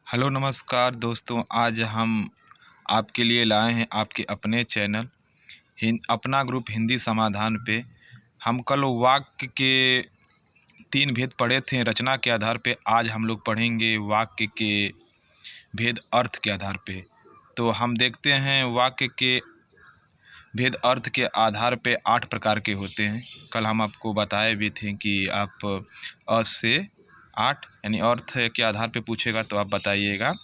Hello नमस्कार दोस्तों। आज हम आपके लिए लाए हैं आपके अपने चैनल अपना ग्रुप हिंदी समाधान पे। हम कल वाक्य के 3 भेद पढ़े थे रचना के आधार पे। आज हम लोग पढ़ेंगे वाक्य के भेद अर्थ के आधार पे। तो हम देखते हैं वाक्य के भेद अर्थ के आधार पे 8 प्रकार के होते हैं। कल हम आपको बताए भी थे कि आप से 8 यानी अर्थ के आधार पे पूछेगा तो आप बताइएगा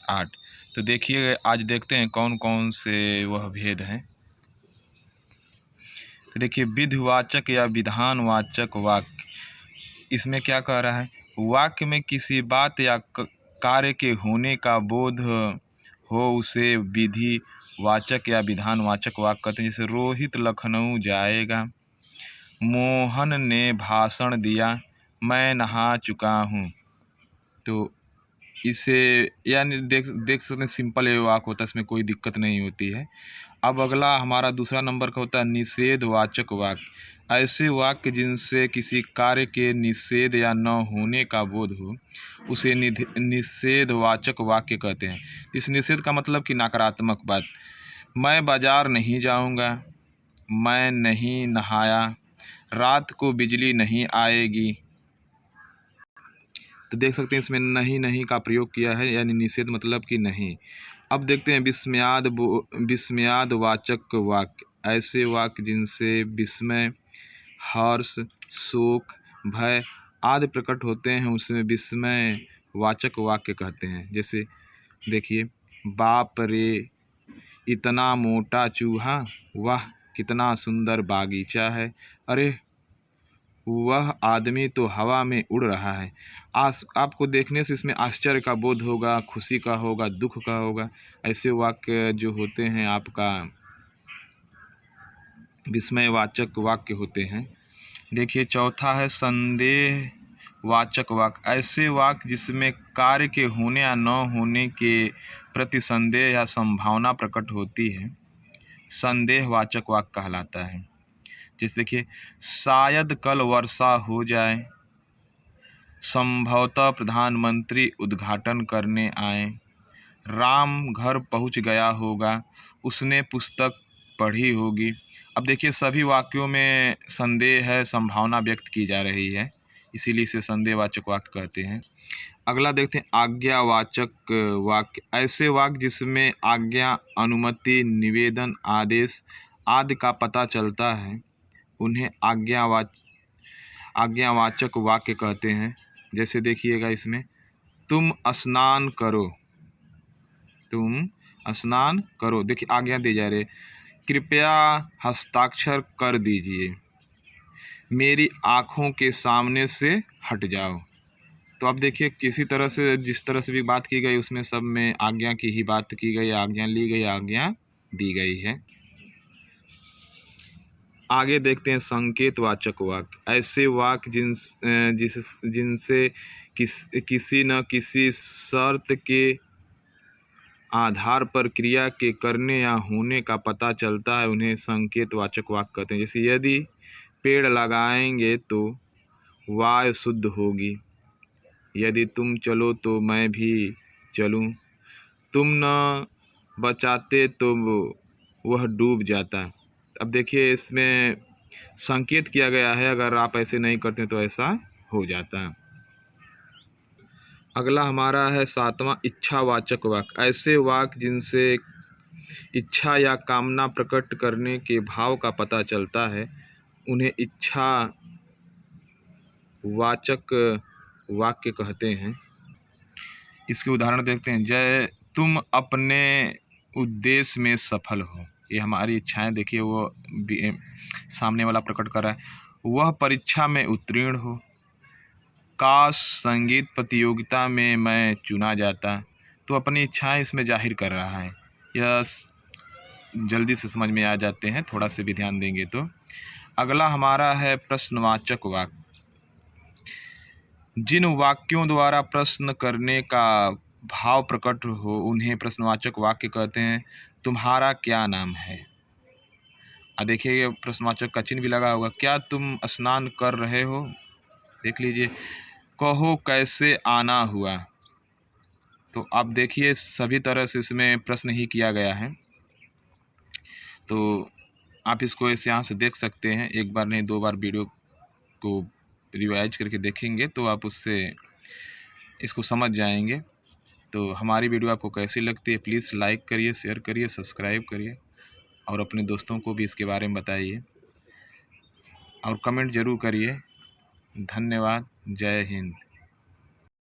8। तो देखिए आज देखते हैं कौन कौन से वह भेद हैं। तो देखिए विधिवाचक या विधानवाचक वाक्य, इसमें क्या कह रहा है, वाक्य में किसी बात या कार्य के होने का बोध हो उसे विधिवाचक या विधानवाचक वाक्य कहते हैं। जैसे रोहित लखनऊ जाएगा, मोहन ने भाषण दिया, मैं नहा चुका हूँ। तो इसे यानी देख सकते हैं सिंपल ये वाक्य होता है, इसमें कोई दिक्कत नहीं होती है। अब अगला हमारा दूसरा नंबर का होता है निषेधवाचक वाक्य। ऐसे वाक्य जिनसे किसी कार्य के निषेध या न होने का बोध हो उसे निषेधवाचक वाक्य कहते हैं। इस निषेध का मतलब कि नकारात्मक बात। मैं बाजार नहीं जाऊंगा, मैं नहीं नहाया, रात को बिजली नहीं आएगी। तो देख सकते हैं इसमें नहीं का प्रयोग किया है, यानी निषेध मतलब कि नहीं। अब देखते हैं विस्मयादवाचक वाक्य। ऐसे वाक्य जिनसे विस्मय, हर्ष, शोक, भय आदि प्रकट होते हैं उसमें विस्मयवाचक वाक्य कहते हैं। जैसे देखिए, बाप रे इतना मोटा चूहा, वाह कितना सुंदर बागीचा है, अरे वह आदमी तो हवा में उड़ रहा है। आपको देखने से इसमें आश्चर्य का बोध होगा, खुशी का होगा, दुख का होगा। ऐसे वाक्य जो होते हैं आपका विस्मयवाचक वाक्य होते हैं। देखिए चौथा है संदेहवाचक वाक्य। ऐसे वाक्य जिसमें कार्य के होने या न होने के प्रति संदेह या संभावना प्रकट होती है संदेहवाचक वाक्य कहलाता है। जैसे देखिए, शायद कल वर्षा हो जाए, संभवतः प्रधानमंत्री उद्घाटन करने आए, राम घर पहुंच गया होगा, उसने पुस्तक पढ़ी होगी। अब देखिए सभी वाक्यों में संदेह है, संभावना व्यक्त की जा रही है, इसीलिए इसे संदेहवाचक वाक्य कहते हैं। अगला देखते हैं आज्ञावाचक वाक्य। ऐसे वाक्य जिसमें आज्ञा, अनुमति, निवेदन, आदेश आदि का पता चलता है उन्हें आज्ञावाचक वाक्य कहते हैं। जैसे देखिएगा इसमें, तुम स्नान करो, तुम स्नान करो। देखिए आज्ञा दी जा रही, कृपया हस्ताक्षर कर दीजिए, मेरी आँखों के सामने से हट जाओ। तो अब देखिए किसी तरह से जिस तरह से भी बात की गई उसमें सब में आज्ञा की ही बात की गई, आज्ञा ली गई, आज्ञा दी गई है। आगे देखते हैं संकेतवाचक वाक्य। ऐसे वाक्य जिनसे किसी न किसी शर्त के आधार पर क्रिया के करने या होने का पता चलता है उन्हें संकेतवाचक वाक्य कहते हैं। जैसे यदि पेड़ लगाएंगे तो वायु शुद्ध होगी, यदि तुम चलो तो मैं भी चलूं, तुम न बचाते तो वह डूब जाता। अब देखिए इसमें संकेत किया गया है, अगर आप ऐसे नहीं करते तो ऐसा हो जाता। अगला हमारा है सातवां इच्छावाचक वाक्य। ऐसे वाक्य जिनसे इच्छा या कामना प्रकट करने के भाव का पता चलता है उन्हें इच्छावाचक वाक्य कहते हैं। इसके उदाहरण देखते हैं। जय तुम अपने उद्देश्य में सफल हो, ये हमारी इच्छाएं देखिए वो सामने वाला प्रकट कर रहा है। वह परीक्षा में उत्तीर्ण हो, काश संगीत प्रतियोगिता में मैं चुना जाता। तो अपनी इच्छाएं इसमें जाहिर कर रहा है। यह जल्दी से समझ में आ जाते हैं, थोड़ा से भी ध्यान देंगे तो। अगला हमारा है प्रश्नवाचक वाक्य। जिन वाक्यों द्वारा प्रश्न करने का भाव प्रकट हो उन्हें प्रश्नवाचक वाक्य कहते हैं। तुम्हारा क्या नाम है? देखिए ये प्रश्नवाचक का चिन्ह भी लगा होगा। क्या तुम स्नान कर रहे हो? देख लीजिए। कहो कैसे आना हुआ? तो आप देखिए सभी तरह से इसमें प्रश्न ही किया गया है। तो आप इसको इस यहाँ से देख सकते हैं, एक बार नहीं 2 बार वीडियो को रिवाइज करके देखेंगे तो आप उससे इसको समझ जाएंगे। तो हमारी वीडियो आपको कैसी लगती है प्लीज़ लाइक करिए, शेयर करिए, सब्सक्राइब करिए और अपने दोस्तों को भी इसके बारे में बताइए और कमेंट ज़रूर करिए। धन्यवाद। जय हिंद।